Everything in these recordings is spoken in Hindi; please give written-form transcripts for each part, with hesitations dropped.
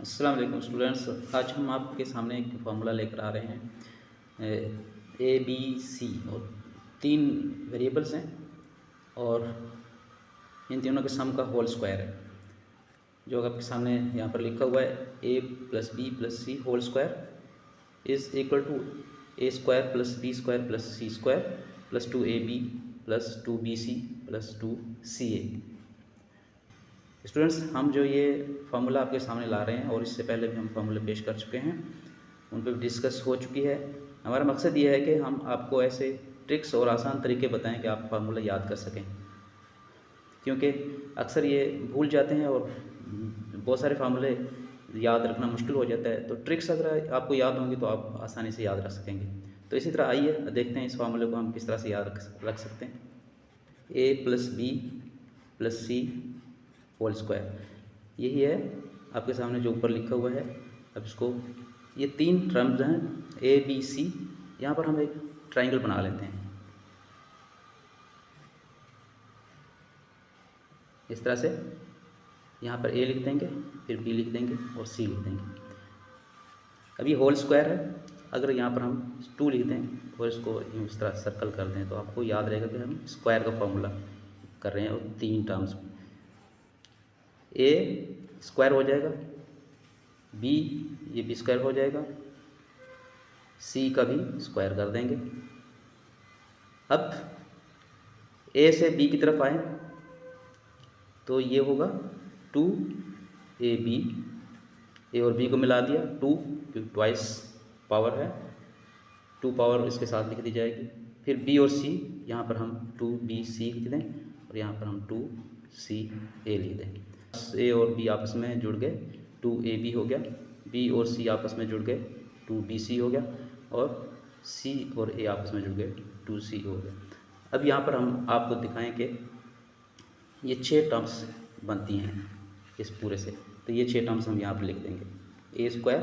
अस्सलाम वालेकुम स्टूडेंट्स। आज हम आपके सामने एक फार्मूला लेकर आ रहे हैं। ए बी सी और तीन वेरिएबल्स हैं और इन तीनों के सम का होल स्क्वायर है, जो आपके सामने यहाँ पर लिखा हुआ है। A plus B plus C whole square is equal to A square plus B square plus C square plus 2ab plus 2bc plus 2ca। Students, हम जो ये फार्मूला आपके सामने ला रहे हैं और इससे पहले भी हम फार्मूले पेश कर चुके हैं, उन पर भी डिस्कस हो चुकी है। हमारा मकसद ये है कि हम आपको ऐसे ट्रिक्स और आसान तरीके बताएं कि आप फार्मूला याद कर सकें, क्योंकि अक्सर ये भूल जाते हैं और बहुत सारे फार्मूले याद रखना मुश्किल हो जाता है। तो ट्रिक्स अगर आपको याद होंगी तो आप आसानी से याद रख सकेंगे। तो इसी तरह आइए देखते हैं इस फार्मूले को हम किस तरह से याद रख सकते हैं। ए plus B plus C whole square, यही है आपके सामने जो ऊपर लिखा हुआ है। अब इसको, ये तीन टर्म्स हैं ए बी सी, यहाँ पर हम एक ट्राइंगल बना लेते हैं इस तरह से। यहाँ पर ए लिख देंगे, फिर बी लिख देंगे और सी लिख देंगे। अब ये होल स्क्वायर है, अगर यहाँ पर हम 2 लिख दें और इसको इस तरह सर्कल कर दें तो आपको याद रहेगा कि हम स्क्वायर का फॉर्मूला कर रहे हैं। और तीन टर्म्स में ए स्क्वायर हो जाएगा, बी ये बी स्क्वायर हो जाएगा, सी का भी स्क्वायर कर देंगे। अब ए से बी की तरफ आए तो ये होगा 2ab, ए और बी को मिला दिया 2, क्योंकि ट्वाइस पावर है, 2 पावर इसके साथ लिख दी जाएगी। फिर बी और सी, यहाँ पर हम 2bc लिख दें और यहाँ पर हम 2ca लिख दें। ए और बी आपस में जुड़ गए 2ab हो गया, बी और सी आपस में जुड़ गए 2bc हो गया और सी और ए आपस में जुड़ गए 2c हो गया। अब यहाँ पर हम आपको दिखाएं कि ये 6 टर्म्स बनती हैं इस पूरे से। तो ये 6 टर्म्स हम यहाँ पर लिख देंगे। A square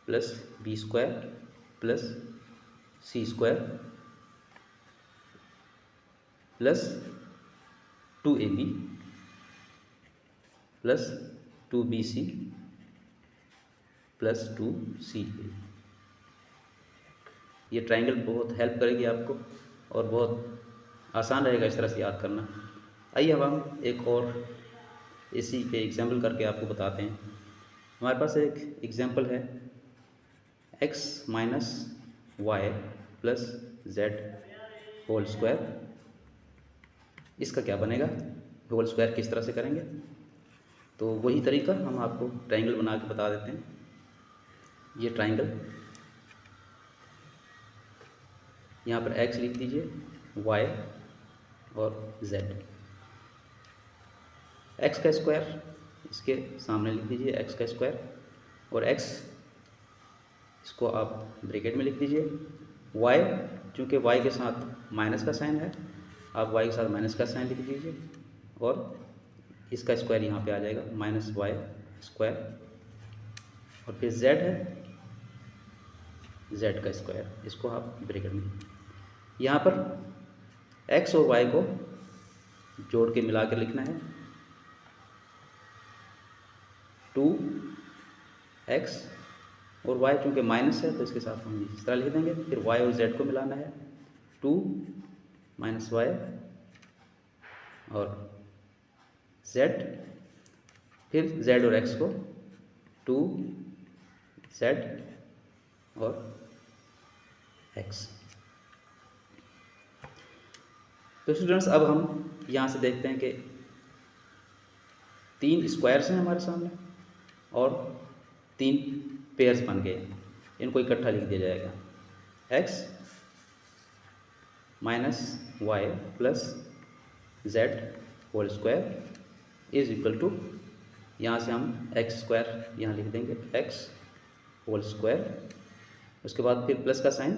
plus B square plus C square plus 2ab plus 2bc plus 2ca। ये ट्राइंगल बहुत हेल्प करेगी आपको और बहुत आसान रहेगा इस तरह से याद करना। आइए अब हम एक और इसी पे एग्जाम्पल करके आपको बताते हैं। हमारे पास एक एग्जाम्पल है x minus y plus z whole square. इसका क्या बनेगा, होल स्क्वायर किस तरह से करेंगे, तो वही तरीका हम आपको ट्राइंगल बना के बता देते हैं। ये ट्राइंगल, यहाँ पर x लिख दीजिए, y और z। x का स्क्वायर इसके सामने लिख दीजिए, x का स्क्वायर, और x इसको आप ब्रैकेट में लिख दीजिए। y, चूँकि y के साथ माइनस का साइन है, आप y के साथ माइनस का साइन लिख दीजिए और इसका स्क्वायर यहाँ पे आ जाएगा माइनस वाई स्क्वायर। और फिर z है, z का स्क्वायर, इसको आप ब्रैकेट में। यहाँ पर x और y को जोड़ के मिला कर लिखना है। 2x और y चूँकि माइनस है तो इसके साथ हम इस तरह लिख देंगे। फिर y और z को मिलाना है, 2 माइनस वाई और z, फिर z और x को 2z और x। तो स्टूडेंट्स, अब हम यहाँ से देखते हैं कि 3 स्क्वायर्स हैं हमारे सामने और 3 पेयर्स बन गए। इनको इकट्ठा लिख दिया जाएगा, x minus y plus z whole square is equal to, यहाँ से हम एक्स स्क्वायर यहाँ लिख देंगे, x होल स्क्वायर। उसके बाद फिर प्लस का साइन,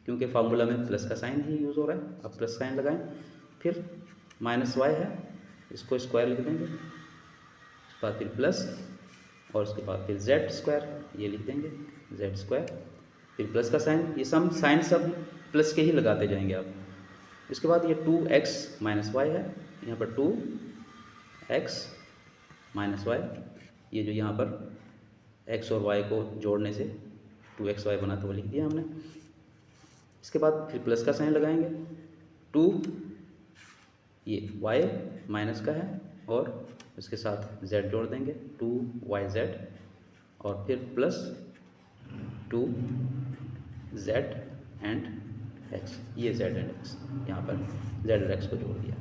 क्योंकि फार्मूला में प्लस का साइन ही यूज़ हो रहा है, अब प्लस साइन लगाएं। फिर माइनस वाई है, इसको स्क्वायर लिख देंगे, उसके बाद फिर प्लस, और उसके बाद फिर जेड स्क्वायर ये लिख देंगे, जेड स्क्वायर, फिर प्लस का साइन। ये सब साइन सब प्लस के ही लगाते जाएंगे आप। इसके बाद ये 2x माइनस वाई है, यहाँ पर 2x माइनस वाई, ये जो यहाँ पर एक्स और वाई को जोड़ने से 2xy बना, तो वो लिख दिया हमने। इसके बाद फिर प्लस का साइन लगाएंगे, 2 ये y माइनस का है और इसके साथ z जोड़ देंगे, 2yz, और फिर प्लस 2z एंड x, ये z एंड x, यहाँ पर z और x को जोड़ दिया।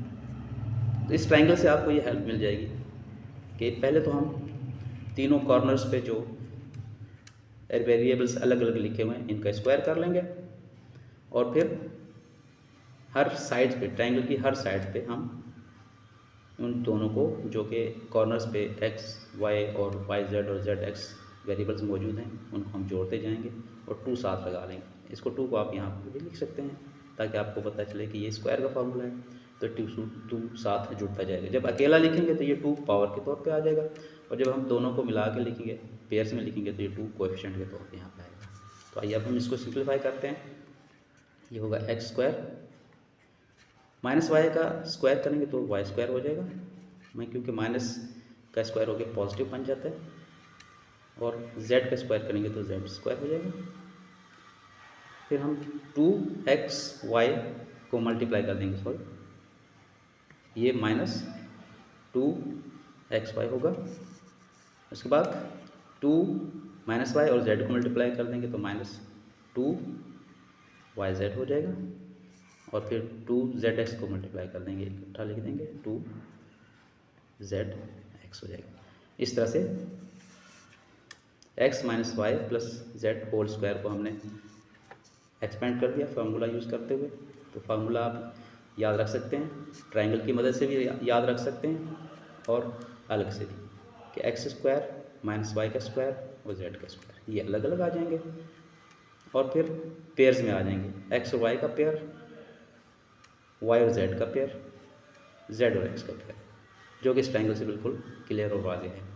तो इस ट्राइंगल से आपको ये हेल्प मिल जाएगी कि पहले तो हम तीनों कॉर्नर्स पे जो वेरिएबल्स अलग अलग लिखे हुए हैं इनका स्क्वायर कर लेंगे, और फिर हर साइड पे, ट्राइंगल की हर साइड पे हम उन दोनों को, जो कि कॉर्नर्स पे x, y और yz और zx वेरिएबल्स मौजूद हैं, उनको हम जोड़ते जाएंगे और 2 साथ लगा लेंगे। इसको 2 को आप यहाँ पर भी लिख सकते हैं ताकि आपको पता चले कि ये स्क्वायर का फार्मूला है, तो 2 साथ जुड़ता जाएगा। जब अकेला लिखेंगे तो ये 2 पावर के तौर पे आ जाएगा, और जब हम दोनों को मिला के लिखेंगे, पेयर्स में लिखेंगे, तो ये 2 कोएफिशिएंट के तौर पे यहाँ पे आएगा। तो आइए अब हम इसको सिंप्लीफाई करते हैं। ये होगा एक्स स्क्वायर माइनस वाई का स्क्वायर करेंगे तो वाई स्क्वायर हो जाएगा, क्योंकि माइनस का स्क्वायर होकर पॉजिटिव बन जाता है, और z का स्क्वायर करेंगे तो z स्क्वायर हो जाएगा। फिर हम 2xy को मल्टीप्लाई कर देंगे, सॉरी, ये माइनस 2xy होगा। उसके बाद 2 माइनस वाई और z को मल्टीप्लाई कर देंगे तो माइनस 2yz हो जाएगा, और फिर 2zx को मल्टीप्लाई कर देंगे, इकट्ठा लिख देंगे, 2zx हो जाएगा। इस तरह से x minus y plus z whole square को हमने एक्सपेंड कर दिया फार्मूला यूज़ करते हुए। तो फार्मूला आप याद रख सकते हैं, ट्राइंगल की मदद से भी याद रख सकते हैं और अलग से भी, कि एक्स स्क्वायर माइनस वाई का स्क्वायर और z का स्क्वायर ये अलग अलग आ जाएंगे, और फिर पेयर्स में आ जाएंगे, एक्स और वाई का पेयर, वाई और z का पेयर, z और x का पेयर, जो कि इस ट्राइंगल से बिल्कुल क्लियर और वाज़ेह है।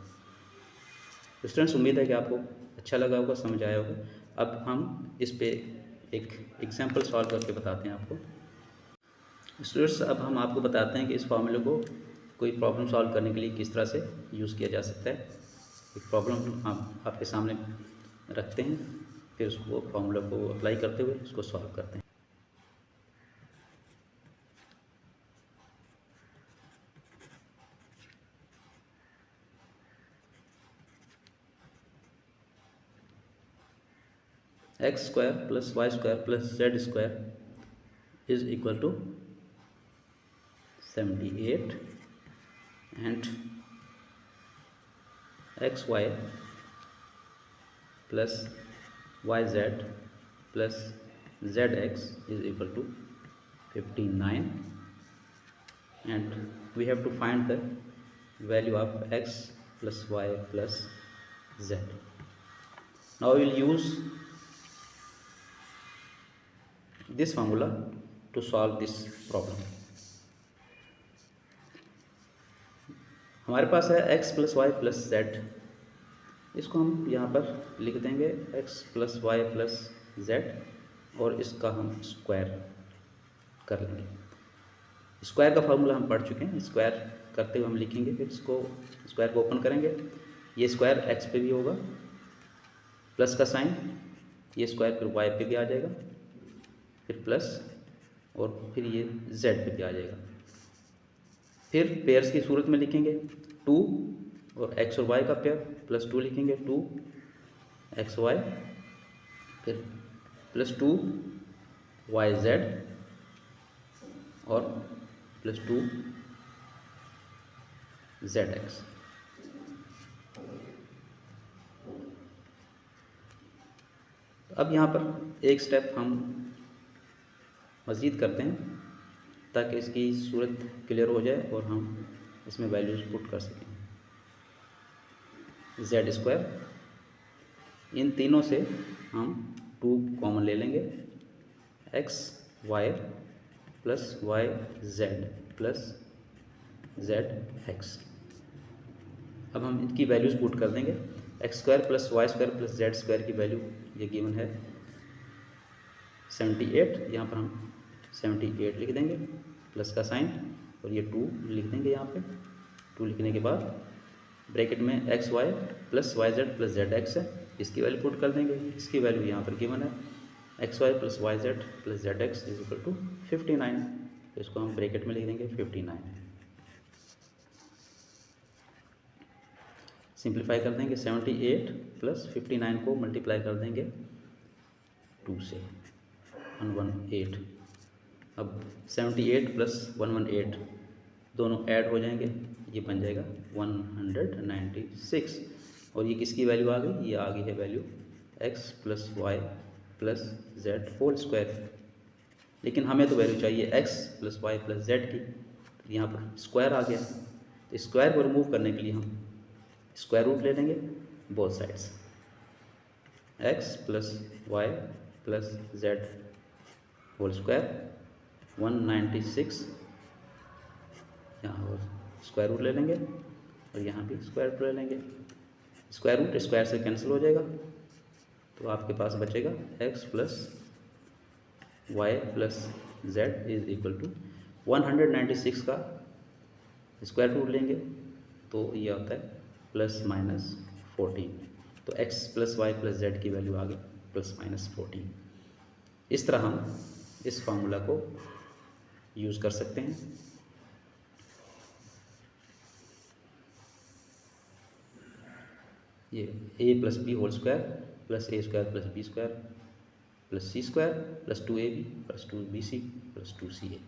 स्टूडेंट्स, उम्मीद है कि आपको अच्छा लगा होगा, समझ आया होगा। अब हम इस पे एक एग्जाम्पल सॉल्व करके बताते हैं आपको। स्टूडेंट्स, अब हम आपको बताते हैं कि इस फॉर्मूले को कोई प्रॉब्लम सॉल्व करने के लिए किस तरह से यूज़ किया जा सकता है। एक प्रॉब्लम हम आपके सामने रखते हैं, फिर उसको फॉर्मूला को अप्लाई करते हुए उसको सॉल्व करते हैं। X square plus y square plus z square is equal to 78 and x y plus y z plus z x is equal to 59 and we have to find the value of x plus y plus z. Now we will use this formula to solve this problem. हमारे पास है x plus y plus z, इसको हम यहाँ पर लिख देंगे x plus y plus z और इसका हम स्क्वायर कर लेंगे। स्क्वायर का फार्मूला हम पढ़ चुके हैं, स्क्वायर करते हुए हम लिखेंगे, फिर इसको स्क्वायर को ओपन करेंगे, ये स्क्वायर x पे भी होगा, प्लस का साइन, ये स्क्वायर फिर y पे भी आ जाएगा, फिर प्लस, और फिर ये z पे भी आ जाएगा। फिर पेयर्स की सूरत में लिखेंगे 2 और x और y का पेयर प्लस 2 लिखेंगे, 2xy, फिर प्लस 2yz और प्लस 2zx। अब यहाँ पर एक स्टेप हम मज़ीद करते हैं ताकि इसकी सूरत क्लियर हो जाए और हम इसमें वैल्यूज पुट कर सकें। जेड स्क्वायर, इन तीनों से हम 2 कॉमन ले लेंगे, x y plus y z plus z x. अब हम इनकी वैल्यूज़ पुट कर देंगे, x square plus y square plus z square की वैल्यू ये गिवन है 78, यहाँ पर हम 78 लिख देंगे, प्लस का साइन, और ये 2 लिख देंगे यहाँ पे। 2 लिखने के बाद ब्रैकेट में x y plus y z plus z x है, इसकी वैल्यू पुट कर देंगे। इसकी वैल्यू यहाँ पर गिवन है, x y plus y z plus z x is equal to 59। तो इसको हम ब्रैकेट में लिख देंगे 59। सिंप्लीफाई कर देंगे, 78 प्लस 59 को मल्टीप्लाई कर देंगे 2 से, 118। अब 78 प्लस 118 दोनों ऐड हो जाएंगे, ये बन जाएगा 196। और ये किसकी वैल्यू आ गई, ये आ गई है value x plus y plus z whole square. लेकिन हमें तो वैल्यू चाहिए x plus y plus z की, तो यहाँ पर स्क्वायर आ गया। तो स्क्वायर को रिमूव करने के लिए हम स्क्वायर रूट ले लेंगे both sides, x plus y plus z whole square 196, यहाँ और स्क्वायर रूट ले लेंगे और यहाँ भी स्क्वायर रूट ले लेंगे। स्क्वायर रूट स्क्वायर से कैंसिल हो जाएगा, तो आपके पास बचेगा x plus y plus z is equal to 196 का स्क्वायर रूट लेंगे तो ये होता है प्लस माइनस 14। तो x plus y plus z की वैल्यू आ गई प्लस माइनस 14। इस तरह हम इस फार्मूला को यूज़ कर सकते हैं। ये a plus b whole square plus a square plus B square plus C square plus 2ab plus 2bc plus 2ca।